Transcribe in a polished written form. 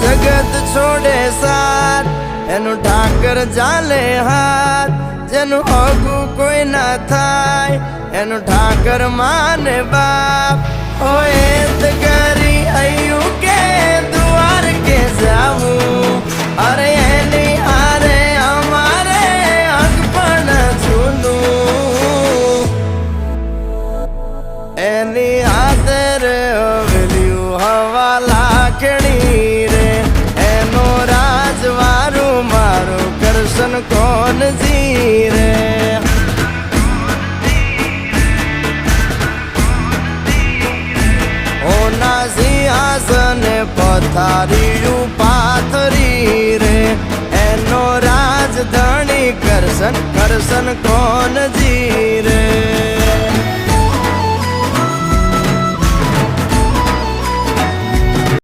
જગત છોડે સાથ, એનું ઠાકર ચાલે હાથ. જેનું હગું કોઈ ના થાય, એનું ઠાકર માને બાપ. હોય તો કરી આયું કે દ્વાર કે જાવું, અરે એની હારે અમારે હક પણ છૂનું. એની આદર વેલ્યું હવા લાખણી રે, એનો રાજવારું મારું કરશન કોણ જી રે. ઓના સિંહાસને પથારીયું પાથરી રે, એનો રાજધણી કરશન કરશન કોણ જી